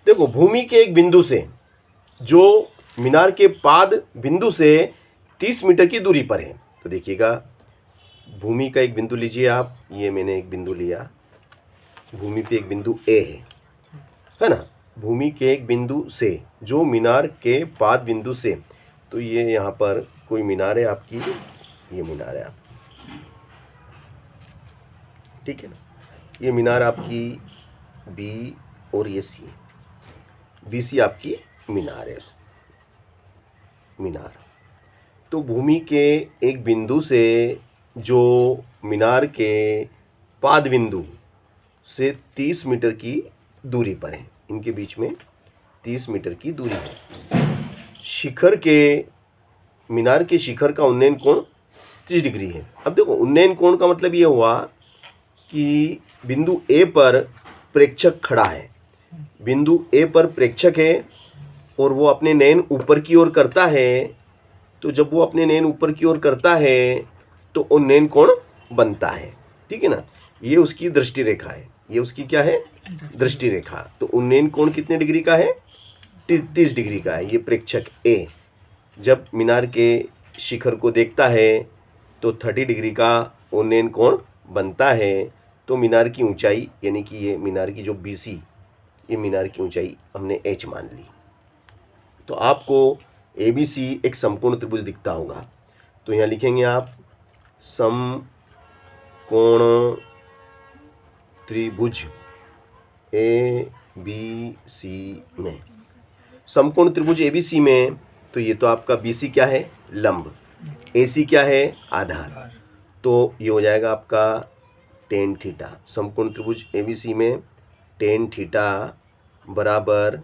देखो भूमि के एक बिंदु से जो मीनार के पाद बिंदु से 30 मीटर की दूरी पर है। तो देखिएगा भूमि का एक बिंदु लीजिए आप, ये मैंने एक बिंदु लिया, भूमि पे एक बिंदु ए है ना। भूमि के एक बिंदु से जो मीनार के पाद बिंदु से, तो ये यहाँ पर कोई मीनार है आपकी, ये मीनार है आपकी, ठीक है ना। ये मीनार आपकी बी और ये सी, बी सी आपकी मीनार है, मीनार। तो भूमि के एक बिंदु से जो मीनार के पाद बिंदु से 30 मीटर की दूरी पर है, इनके बीच में 30 मीटर की दूरी है। शिखर के, मीनार के शिखर का उन्नयन कोण 30 डिग्री है। अब देखो उन्नयन कोण का मतलब ये हुआ कि बिंदु ए पर प्रेक्षक खड़ा है, बिंदु ए पर प्रेक्षक है और वो अपने नयन ऊपर की ओर करता है। तो जब वो अपने नयन ऊपर की ओर करता है तो उन्नयन कोण बनता है, ठीक है ना। ये उसकी दृष्टि रेखा है, ये उसकी क्या है, दृष्टि रेखा। तो उन्नयन कोण कितने डिग्री का है, 30 डिग्री का है। ये प्रेक्षक ए जब मीनार के शिखर को देखता है तो 30 डिग्री का उन्नयन कोण बनता है। तो मीनार की ऊंचाई यानी कि ये मीनार की जो BC, ये मीनार की ऊंचाई हमने h मान ली। तो आपको ABC एक समकोण त्रिभुज दिखता होगा, तो यहाँ लिखेंगे आप समकोण त्रिभुज ABC में, समकोण त्रिभुज ABC में। तो ये तो आपका BC क्या है, लंब, AC क्या है, आधार। तो ये हो जाएगा आपका tan थीटा। समकोण त्रिभुज ABC में tan थीटा बराबर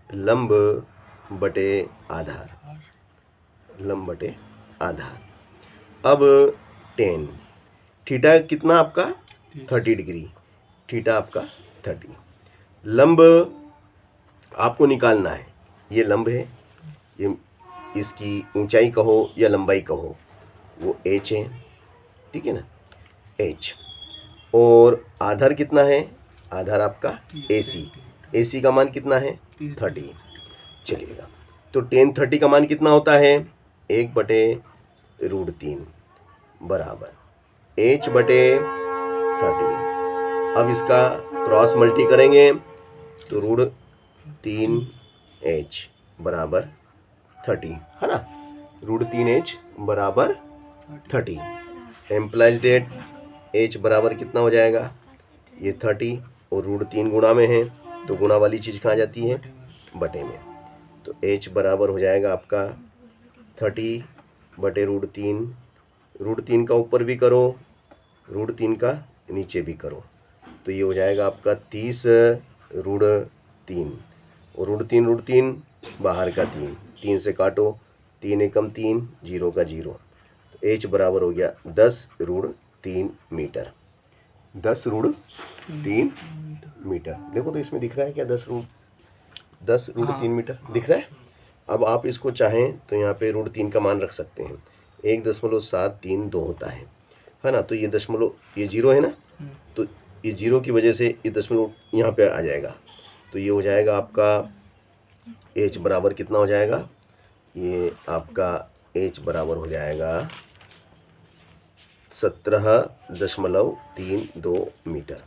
लंब बटे आधार, लंब बटे आधार। अब tan थीटा कितना आपका 30 डिग्री, थीटा आपका 30। लंब आपको निकालना है, ये लंब है, ये इसकी ऊंचाई कहो या लंबाई कहो, वो h है, ठीक है ना, h। और आधार कितना है, आधार आपका AC का मान कितना है 30। चलिएगा तो tan 30 का मान कितना होता है, 1/√3 बराबर h बटे 30। अब इसका क्रॉस मल्टी करेंगे तो √3h बराबर 30 है ना, √3h बराबर 30। एम्प्लाइज डेट h बराबर कितना हो जाएगा, ये 30 और √3 गुणा में है, तो गुणा वाली चीज़ कहाँ जाती है, बटे में। तो h बराबर हो जाएगा आपका 30 बटे √3, √3 का ऊपर भी करो, √3 का नीचे भी करो, तो ये हो जाएगा आपका 30 √3 और √3 बाहर का 3 से काटो, 3 एकम 3, 0 का 0। तो h बराबर हो गया 10√3 मीटर, 10√3 मीटर। देखो तो इसमें दिख रहा है क्या, 10√3 मीटर दिख रहा है। अब आप इसको चाहें तो यहाँ पे √3 का मान रख सकते हैं, 1.732 होता है ना। तो ये दशमलव, ये 0 है ना, तो ये 0 की वजह से ये दशमलव यहाँ पे आ जाएगा। तो ये हो जाएगा आपका h बराबर कितना हो जाएगा, ये आपका h बराबर हो जाएगा 17.32 मीटर।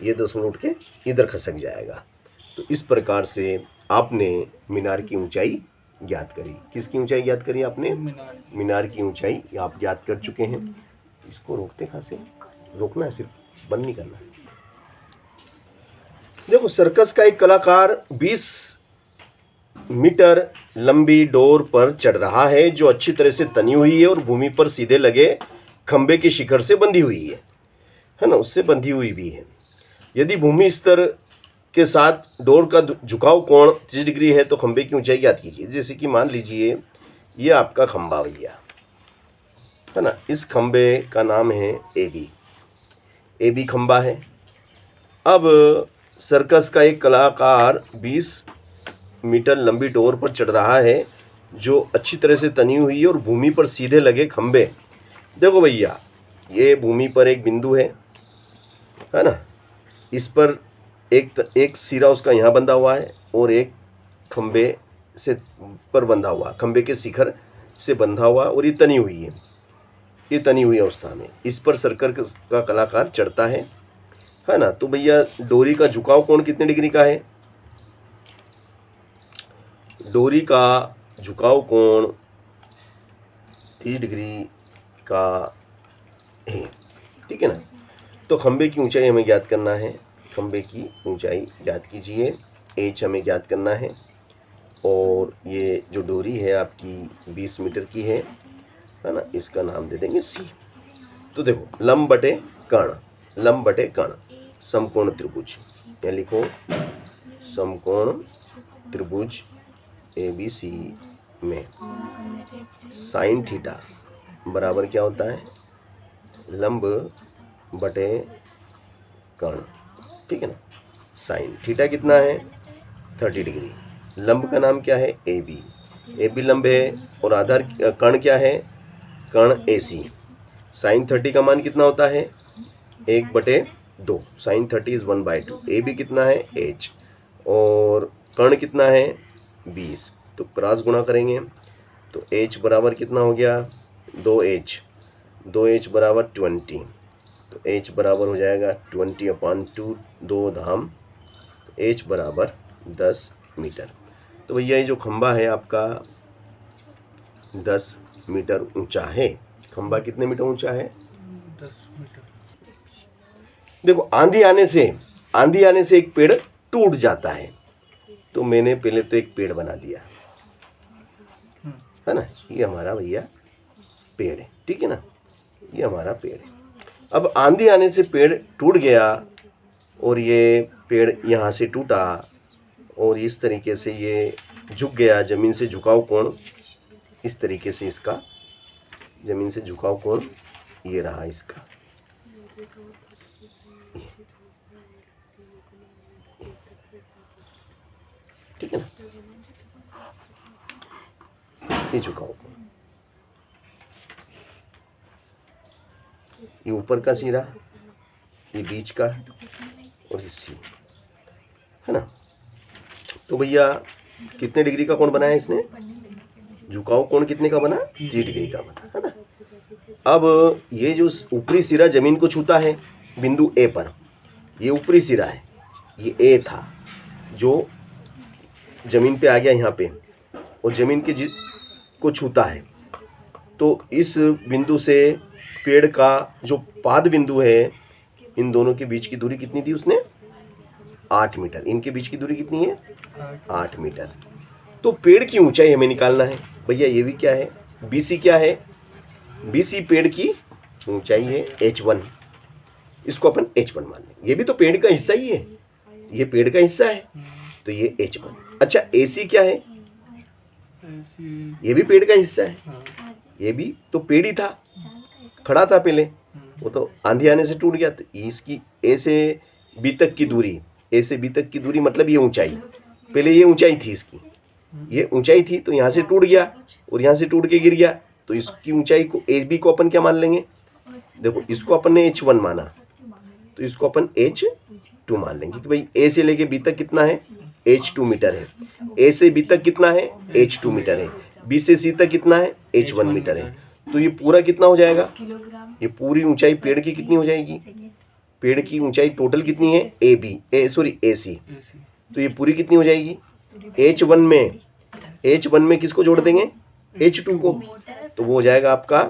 ये दशमलव उठ के इधर खसक जाएगा। तो इस प्रकार से आपने मीनार की ऊंचाई ज्ञात करी। किसकी ऊंचाई ज्ञात करी आपने, मीनार की ऊंचाई आप ज्ञात कर चुके हैं। इसको रोकते कहाँ से, रोकना है, सिर्फ बंद नहीं करना है। देखो सर्कस का एक कलाकार 20 मीटर लंबी डोर पर चढ़ रहा है जो अच्छी तरह से तनी हुई है और भूमि पर सीधे लगे खंबे के शिखर से बंधी हुई है ना, उससे बंधी हुई भी है। यदि भूमि स्तर के साथ डोर का झुकाव कोण 30 डिग्री है तो खंबे की ऊंचाई ज्ञात कीजिए। जैसे कि मान लीजिए ये आपका खंबा भैया है ना, इस खंबे का नाम है AB खंबा है। अब सर्कस का एक कलाकार 20 मीटर लंबी डोर पर चढ़ रहा है जो अच्छी तरह से तनी हुई है और भूमि पर सीधे लगे खंबे। देखो भैया ये भूमि पर एक बिंदु है ना, इस पर एक सिरा उसका यहाँ बंधा हुआ है और एक खंबे से पर बंधा हुआ, खंबे के शिखर से बंधा हुआ और ये तनी हुई है, ये तनी हुई अवस्था में इस पर सर्कल का कलाकार चढ़ता है ना। तो भैया डोरी का झुकाव कोण कितने डिग्री का है? डोरी का झुकाव कोण 30 डिग्री का है, ठीक है ना। तो खंबे की ऊंचाई हमें ज्ञात करना है, खंबे की ऊंचाई ज्ञात कीजिए, एच हमें ज्ञात करना है। और ये जो डोरी है आपकी 20 मीटर की है ना, इसका नाम दे देंगे सी। तो देखो लंब बटे कर्ण, लंब बटे कर्ण समकोण त्रिभुज, यहाँ लिखो समकोण त्रिभुज ABC में साइन थीटा बराबर क्या होता है? लंब बटे कर्ण, ठीक है ना। साइन थीटा कितना है? 30 डिग्री। लंब का नाम क्या है? AB, AB लंब है और आधार कर्ण क्या है? कर्ण AC। साइन 30 का मान कितना होता है? 1/2। Sign 30 is 1/2। AB कितना है? H। और कर्ण कितना है? 20। तो क्रॉस गुणा करेंगे तो H बराबर कितना हो गया? 2H, 2H बराबर 20। तो H बराबर हो जाएगा 20/2, 2 धाम, तो H बराबर 10 मीटर। तो भैया ये जो खंबा है आपका 10 मीटर ऊंचा है। खंबा कितने मीटर ऊंचा है? 10 मीटर। देखो आंधी आने से एक पेड़ टूट जाता है, तो मैंने पहले तो एक पेड़ बना दिया है ना, ये हमारा भैया पेड़ है, ठीक है ना, ये हमारा पेड़ है। अब आंधी आने से पेड़ टूट गया और ये पेड़ यहाँ से टूटा और इस तरीके से ये झुक गया, जमीन से झुकाव कोण इस तरीके से, इसका जमीन से झुकाव कोण ये रहा इसका, ठीक है ना, ये झुकाव कोण, ये ऊपर का सिरा, ये बीच का और ये सी, है ना। तो भैया कितने डिग्री का कोण बनाया इसने? झुकाव कोण कितने का बना? 30 डिग्री का बना, है ना। अब ये जो ऊपरी सिरा जमीन को छूता है बिंदु ए पर, ये ऊपरी सिरा है, ये ए था जो जमीन पे आ गया यहाँ पे और जमीन के को छूता है, तो इस बिंदु से पेड़ का जो पाद बिंदु है, इन दोनों के बीच की दूरी कितनी दी उसने? 8 मीटर। इनके बीच की दूरी कितनी है? 8 मीटर। तो पेड़ की ऊंचाई हमें निकालना है भैया। ये भी क्या है? BC क्या है? BC पेड़ की ऊंचाई है H1, इसको अपन H1 मान लें। ये भी तो पेड़ का हिस्सा ही है, ये पेड़ का हिस्सा है, तो ये H1। अच्छा AC क्या है? ये भी पेड़ का हिस्सा है, ये भी तो पेड़ ही था, खड़ा था पहले, वो तो आंधी आने से टूट गया। तो इसकी A से B तक की दूरी, A से B तक की दूरी मतलब ये ऊंचाई, पहले ये ऊंचाई थी इसकी, ये ऊंचाई थी, तो यहाँ से टूट गया और यहाँ से टूट के गिर गया, तो इसकी ऊंचाई को AB को अपन क्या मान लेंगे? देखो इसको अपन ने H1 माना, तो इसको अपन H2 मान लेंगे कि भाई A से लेके B तक कितना है? H2 मीटर है। A से B तक कितना है? H2 मीटर है। B से C तक कितना है? H1 मीटर है। तो ये पूरा कितना हो जाएगा? ये पूरी ऊंचाई पेड़ की कितनी हो जाएगी? पेड़ की ऊंचाई टोटल कितनी है? AC, तो ये पूरी कितनी हो जाएगी? H1 में किसको जोड़ देंगे? H2 को, तो वो हो जाएगा आपका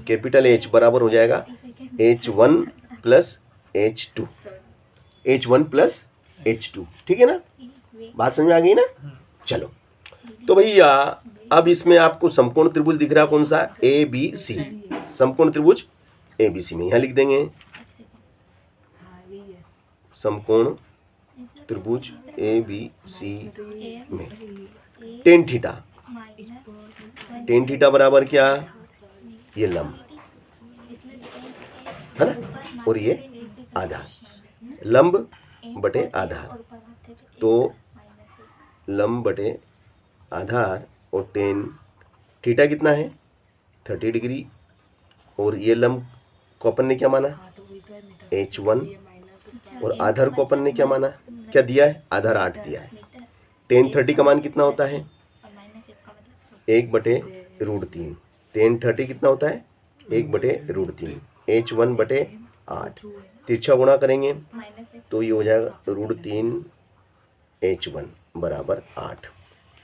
कैपिटल H बराबर हो जाएगा H1 plus H2, H1 plus H2, ठीक है ना। बात समझ में आ गई ना? चलो तो भैया अब इसमें आपको समकोण त्रिभुज दिख रहा है कौन सा? ABC, समकोण त्रिभुज ABC में यहाँ लिख देंगे समकोण त्रिभुज ABC में टेन थीटा बराबर क्या? ये लंब है ना, और ये आधार, लंब बटे आधार, तो लंब बटे आधार और टेन थीटा कितना है? 30 डिग्री, और ये लंब को अपन ने क्या माना? H1 और आधार को अपन ने क्या माना, क्या दिया है, आधार 8 दिया है। टेन 30 का मान कितना होता है, 1/√3। टेन 30 कितना होता है, 1/√3। H1/8। तिरछा गुणा करेंगे तो ये हो जाएगा √3 H1 बराबर 8।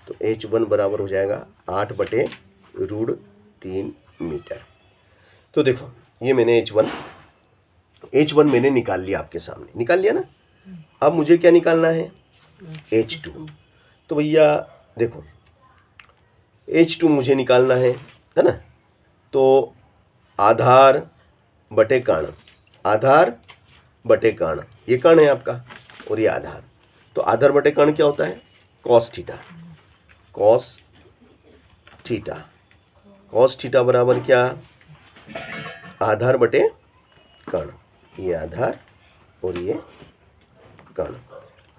तो H1 बराबर हो जाएगा 8/√3 मीटर। तो देखो ये मैंने H1 मैंने निकाल लिया, आपके सामने निकाल लिया ना। अब मुझे क्या निकालना है, H2। तो भैया देखो H2 मुझे निकालना है ना। तो आधार बटे कर्ण, आधार बटे कर्ण, ये कर्ण है आपका और ये आधार। तो आधार बटे कर्ण क्या होता है, कॉस थीटा। कॉस थीटा बराबर क्या, आधार बटे कर्ण। ये आधार और ये कर्ण।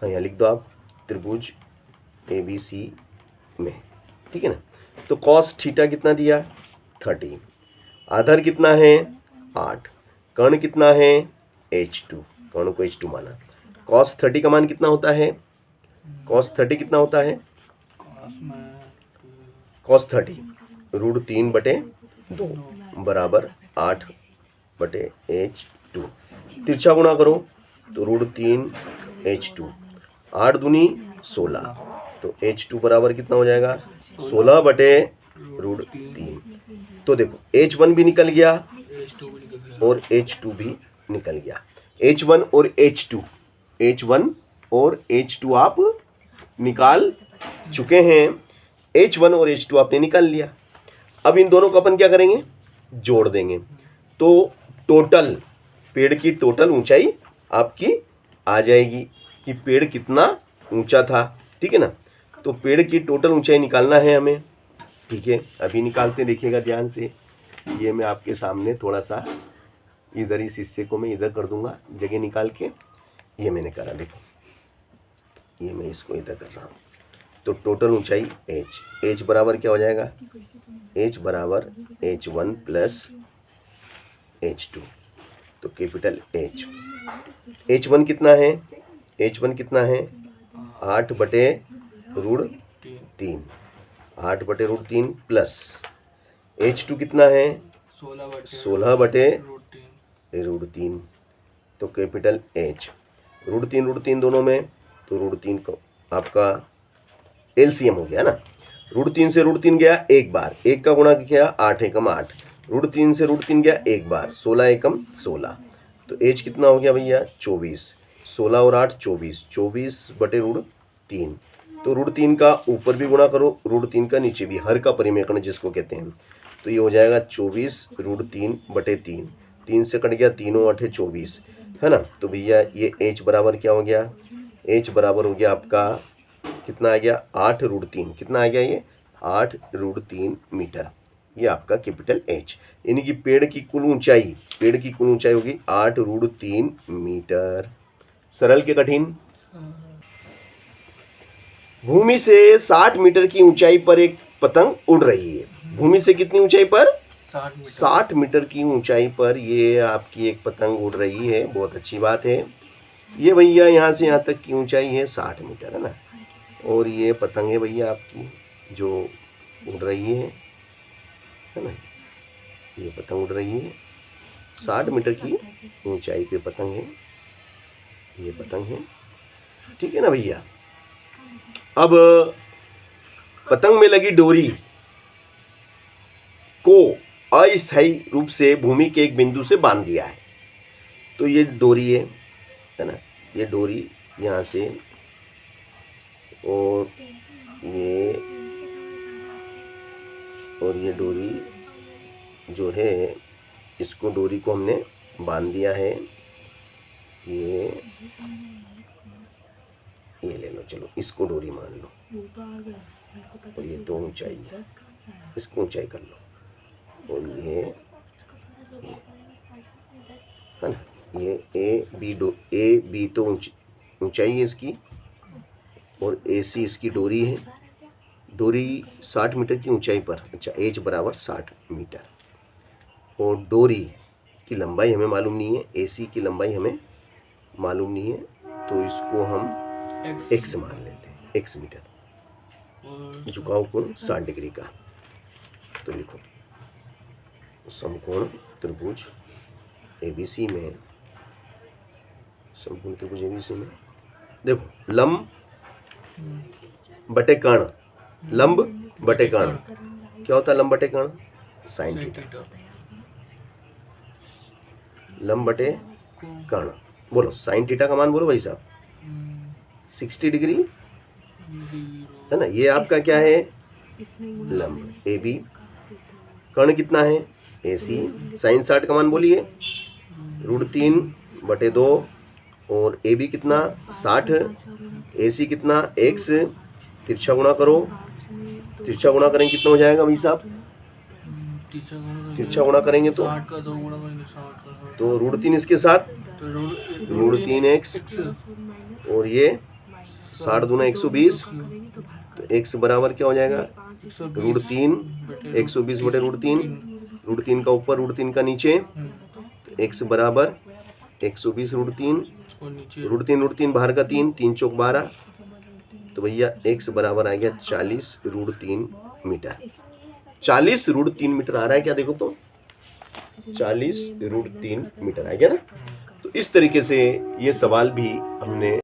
हाँ यहाँ लिख दो आप, त्रिभुज ABC में, ठीक है ना। तो कॉस थीटा कितना दिया, 30। आधार कितना है, 8। कर्ण कितना है, H2। कर्ण को H2 माना। कॉस 30 का मान कितना होता है, कॉस 30 कितना होता है, कॉस 30 √3/2 बराबर 8/H2। तिरछा गुणा करो तो √3 H2, 8 दूनी 16। तो H2 बराबर कितना हो जाएगा, 16/√3। तो देखो H1 भी निकल गया और H2 भी निकल गया। H1 और H2 आप निकाल चुके हैं। H1 और H2 आपने निकाल लिया। अब इन दोनों को अपन क्या करेंगे, जोड़ देंगे। तो टोटल पेड़ की टोटल ऊंचाई आपकी आ जाएगी कि पेड़ कितना ऊंचा था, ठीक है ना। तो पेड़ की टोटल ऊंचाई निकालना है हमें, ठीक है। अभी निकालते, देखिएगा ध्यान से। ये मैं आपके सामने थोड़ा सा इधर, इस हिस्से को मैं इधर कर दूंगा जगह निकाल के। ये मैंने करा, देखो ये मैं इसको इधर कर रहा हूँ। तो टोटल ऊंचाई H बराबर क्या हो जाएगा, H बराबर H1 + H2। तो कैपिटल H1 कितना है, H1 कितना है, 8/√3, 8/√3 प्लस H2 कितना है, 16/√3। तो कैपिटल H, √3 दोनों में, तो √3 को आपका LCM हो गया ना। √3 से √3 गया एक बार, एक का गुणा किया 8 एकम 8, √3 से √3 गया एक बार, 16 एकम 16। तो H कितना हो गया भैया, 24। 16 और 8 24, 24/√3। तो √3 का ऊपर भी गुणा करो, √3 का नीचे भी, हर का परिमेकरण जिसको कहते हैं। तो ये हो जाएगा 24√3/3। 3 से कट गया, 3 और 8 24, है ना। तो भैया ये H बराबर क्या हो गया, H बराबर हो गया आपका कितना आ गया, 8√3। कितना आ गया ये, 8√3 मीटर। ये आपका कैपिटल H, यानी कि पेड़ की कुल ऊंचाई होगी 8√3 मीटर। सरल के कठिन। भूमि से 60 मीटर की ऊंचाई पर एक पतंग उड़ रही है। भूमि से कितनी ऊंचाई पर, 60 मीटर की ऊंचाई पर ये आपकी एक पतंग उड़ रही है। बहुत अच्छी बात है। ये भैया यहाँ से यहाँ तक की ऊंचाई है 60 मीटर, है ना। और ये पतंग है भैया आपकी जो उड़ रही है ना। ये पतंग उड़ रही है 60 मीटर की ऊंचाई पे पतंग है, ये पतंग है, ठीक है ना भैया। अब पतंग में लगी डोरी को अस्थायी रूप से भूमि के एक बिंदु से बांध दिया है। तो ये डोरी है ना, ये डोरी यहाँ से और ये डोरी जो है, इसको डोरी को हमने बांध दिया है। ये ले लो, चलो इसको डोरी मान लो। और ये तो ऊंचाई है, इसको ऊंचाई कर लो। और ये है ना, ये ए बी तो ऊंचाई है इसकी, और AC इसकी डोरी है। डोरी 60 मीटर की ऊंचाई पर, अच्छा H बराबर 60 मीटर। और डोरी की लंबाई हमें मालूम नहीं है, AC की लंबाई हमें मालूम नहीं है, तो इसको हम x मान लेते हैं, x मीटर। झुकाव कोण 60 डिग्री का। तो लिखो समकोण त्रिभुज ABC में, समकोण त्रिभुज ABC में देखो लंब बटे कर्ण, लंब बटे कर्ण क्या होता है? लंब बटे कर्ण साइन थीटा, लंब बटे कर्ण। बोलो साइन थीटा का मान बोलो भाई साहब, 60 डिग्री है ना। ये आपका क्या है? लंब AB। कर्ण कितना है? AC। साइन 60 का मान बोलिए √3/2 और AB कितना 60, AC कितना x। तिरछा गुणा करो, तिरछा गुणा करेंगे कितना हो जाएगा भाई साहब? तिरछा गुणा करेंगे तो 60 का 2 गुणा करेंगे 60 का, तो √3 इसके साथ तो √3x और ये 60 दूना 120, तो x बराबर क्या हो जाएगा? √3 120/√3, √3 का ऊपर √3 का नीचे, तो x बराबर 120/3, और नीचे √3 बाहर का 3, 3 चौक 12, तो भैया x बराबर आ गया 40√3 मीटर। 40√3 मीटर आ रहा है क्या? देखो तो 40√3 मीटर आ गया ना। तो इस तरीके से ये सवाल भी हमने